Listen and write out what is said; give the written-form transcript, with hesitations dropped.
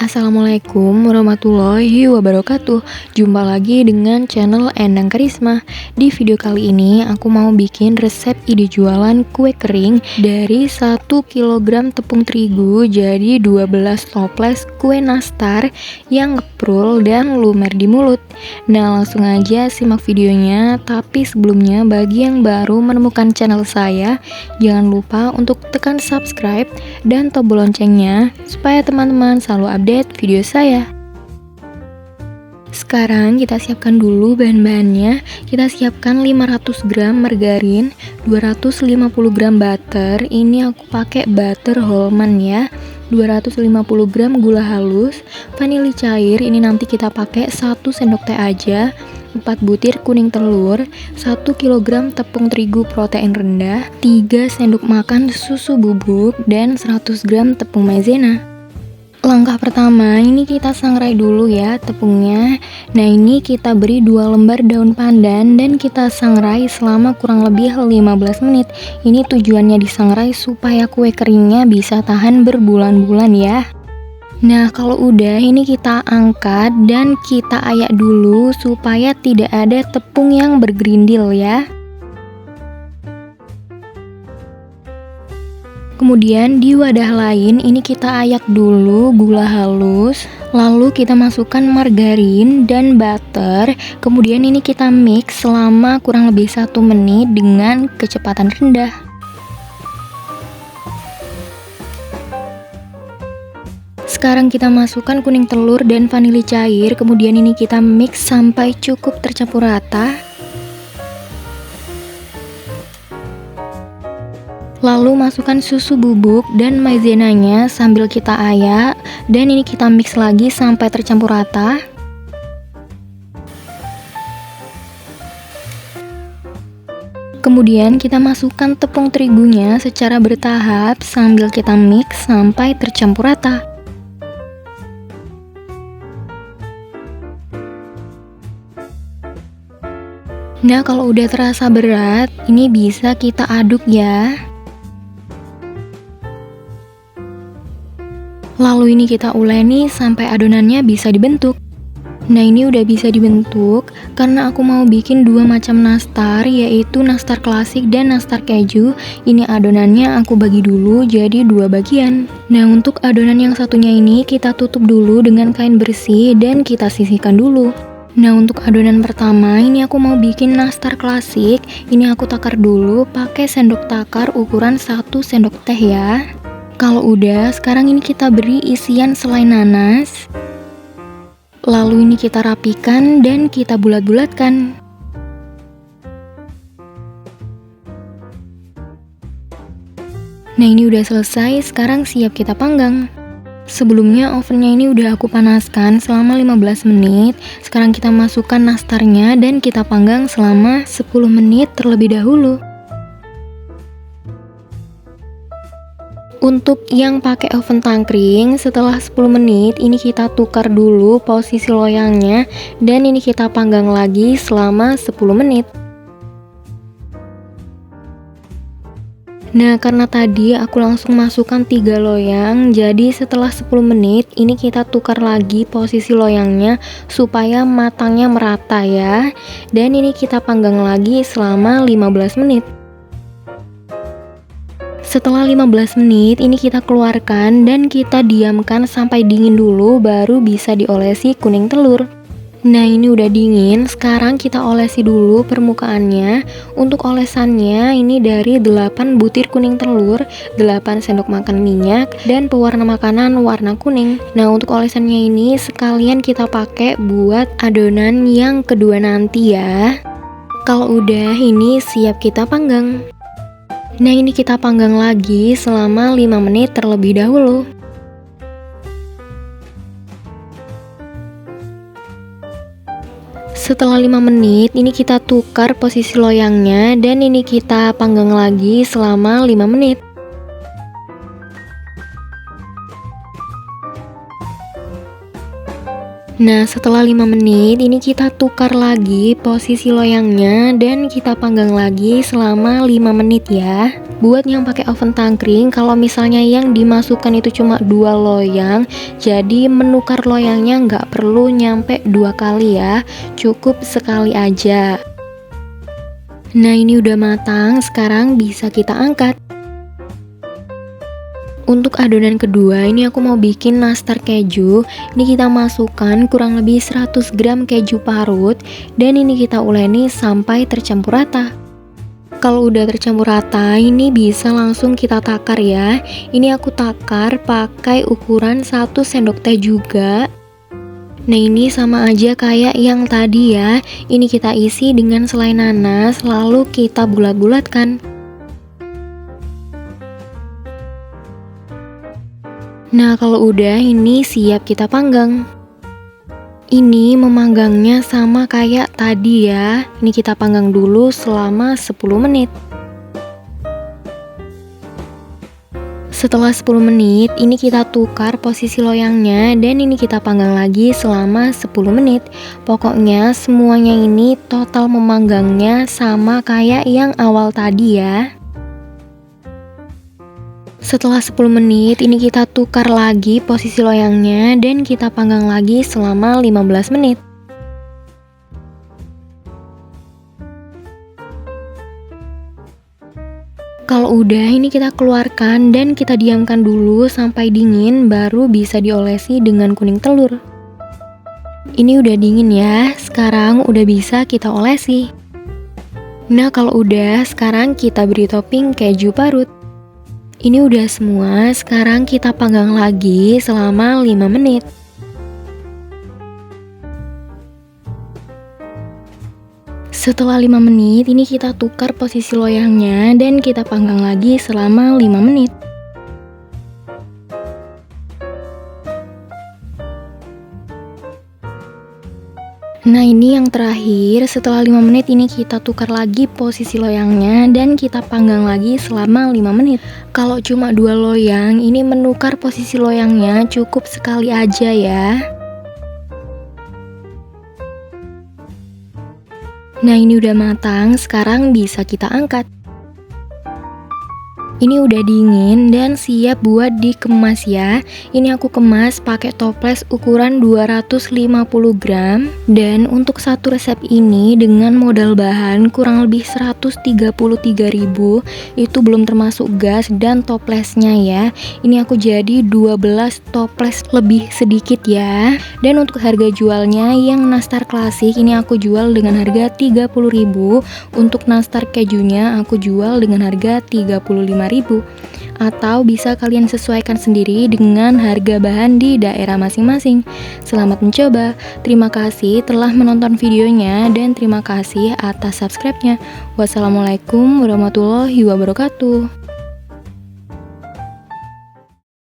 Assalamualaikum warahmatullahi wabarakatuh. Jumpa lagi dengan channel Endang Karisma. Di video kali ini aku mau bikin resep ide jualan kue kering dari 1 kg tepung terigu jadi 12 toples kue nastar yang ngeprul dan lumer di mulut. Nah, langsung aja simak videonya. Tapi sebelumnya, bagi yang baru menemukan channel saya, jangan lupa untuk tekan subscribe dan tombol loncengnya supaya teman-teman selalu update video saya. Sekarang kita siapkan dulu bahan-bahannya. Kita siapkan 500 gram margarin, 250 gram butter. Ini aku pakai butter Holman ya. 250 gram gula halus, vanili cair. Ini nanti kita pakai 1 sendok teh aja. 4 butir kuning telur, 1 kg tepung terigu protein rendah, 3 sendok makan susu bubuk, dan 100 gram tepung maizena. Langkah pertama, ini kita sangrai dulu ya tepungnya. Nah, ini kita beri 2 lembar daun pandan dan kita sangrai selama kurang lebih 15 menit. Ini tujuannya disangrai supaya kue keringnya bisa tahan berbulan-bulan ya. Nah, kalau udah ini kita angkat dan kita ayak dulu supaya tidak ada tepung yang bergerindil ya. Kemudian di wadah lain ini kita ayak dulu gula halus, lalu kita masukkan margarin dan butter. Kemudian ini kita mix selama kurang lebih 1 menit dengan kecepatan rendah. Sekarang kita masukkan kuning telur dan vanili cair. Kemudian ini kita mix sampai cukup tercampur rata. Lalu masukkan susu bubuk dan maizenanya sambil kita ayak, dan ini kita mix lagi sampai tercampur rata. Kemudian kita masukkan tepung terigunya secara bertahap sambil kita mix sampai tercampur rata. Nah, kalau udah terasa berat, ini bisa kita aduk ya. Lalu ini kita uleni sampai adonannya bisa dibentuk. Nah, ini udah bisa dibentuk karena aku mau bikin 2 macam nastar, yaitu nastar klasik dan nastar keju. Ini adonannya aku bagi dulu jadi 2 bagian. Nah, untuk adonan yang satunya ini kita tutup dulu dengan kain bersih dan kita sisihkan dulu. Nah, untuk adonan pertama ini aku mau bikin nastar klasik. Ini aku takar dulu pakai sendok takar ukuran 1 sendok teh ya. Kalau udah, sekarang ini kita beri isian selai nanas. Lalu ini kita rapikan dan kita bulat-bulatkan. Nah, ini udah selesai, sekarang siap kita panggang. Sebelumnya ovennya ini udah aku panaskan selama 15 menit. Sekarang kita masukkan nastarnya dan kita panggang selama 10 menit terlebih dahulu. Untuk yang pakai oven tangkring, setelah 10 menit ini kita tukar dulu posisi loyangnya dan ini kita panggang lagi selama 10 menit. Nah, karena tadi aku langsung masukkan 3 loyang, jadi setelah 10 menit ini kita tukar lagi posisi loyangnya supaya matangnya merata ya. Dan ini kita panggang lagi selama 15 menit. Setelah 15 menit ini kita keluarkan dan kita diamkan sampai dingin dulu baru bisa diolesi kuning telur. Nah, ini udah dingin, sekarang kita olesi dulu permukaannya. Untuk olesannya ini dari 8 butir kuning telur, 8 sendok makan minyak, dan pewarna makanan warna kuning. Nah, untuk olesannya ini sekalian kita pakai buat adonan yang kedua nanti ya. Kalau udah ini siap kita panggang. Nah, ini kita panggang lagi selama 5 menit terlebih dahulu. Setelah 5 menit, ini kita tukar posisi loyangnya dan ini kita panggang lagi selama 5 menit. Nah, setelah 5 menit ini kita tukar lagi posisi loyangnya dan kita panggang lagi selama 5 menit ya. Buat yang pakai oven tangkring, kalau misalnya yang dimasukkan itu cuma 2 loyang, jadi menukar loyangnya nggak perlu nyampe 2 kali ya, cukup sekali aja. Nah, ini udah matang, sekarang bisa kita angkat. Untuk adonan kedua, ini aku mau bikin nastar keju. Ini kita masukkan kurang lebih 100 gram keju parut dan ini kita uleni sampai tercampur rata. Kalau udah tercampur rata, ini bisa langsung kita takar ya. Ini aku takar pakai ukuran 1 sendok teh juga. Nah, ini sama aja kayak yang tadi ya. Ini kita isi dengan selai nanas lalu kita bulat-bulatkan. Nah, kalau udah ini siap kita panggang. Ini memanggangnya sama kayak tadi ya. Ini kita panggang dulu selama 10 menit. Setelah 10 menit, ini kita tukar posisi loyangnya dan ini kita panggang lagi selama 10 menit. Pokoknya semuanya ini total memanggangnya sama kayak yang awal tadi ya. Setelah 10 menit, ini kita tukar lagi posisi loyangnya dan kita panggang lagi selama 15 menit. Kalau udah, ini kita keluarkan dan kita diamkan dulu sampai dingin, baru bisa diolesi dengan kuning telur. Ini udah dingin ya, sekarang udah bisa kita olesi. Nah, kalau udah, sekarang kita beri topping keju parut. Ini udah semua, sekarang kita panggang lagi selama 5 menit. Setelah 5 menit, ini kita tukar posisi loyangnya dan kita panggang lagi selama 5 menit. Nah, ini yang terakhir, setelah 5 menit ini kita tukar lagi posisi loyangnya dan kita panggang lagi selama 5 menit. Kalau cuma 2 loyang, ini menukar posisi loyangnya cukup sekali aja ya. Nah, ini udah matang, sekarang bisa kita angkat. Ini udah dingin dan siap buat dikemas ya. Ini aku kemas pakai toples ukuran 250 gram. Dan untuk satu resep ini dengan modal bahan kurang lebih 133.000, itu belum termasuk gas dan toplesnya ya. Ini aku jadi 12 toples lebih sedikit ya. Dan untuk harga jualnya yang nastar klasik ini aku jual dengan harga 30.000. Untuk nastar kejunya aku jual dengan harga 35.000. Atau bisa kalian sesuaikan sendiri dengan harga bahan di daerah masing-masing. Selamat mencoba. Terima kasih telah menonton videonya dan terima kasih atas subscribe-nya. Wassalamualaikum warahmatullahi wabarakatuh.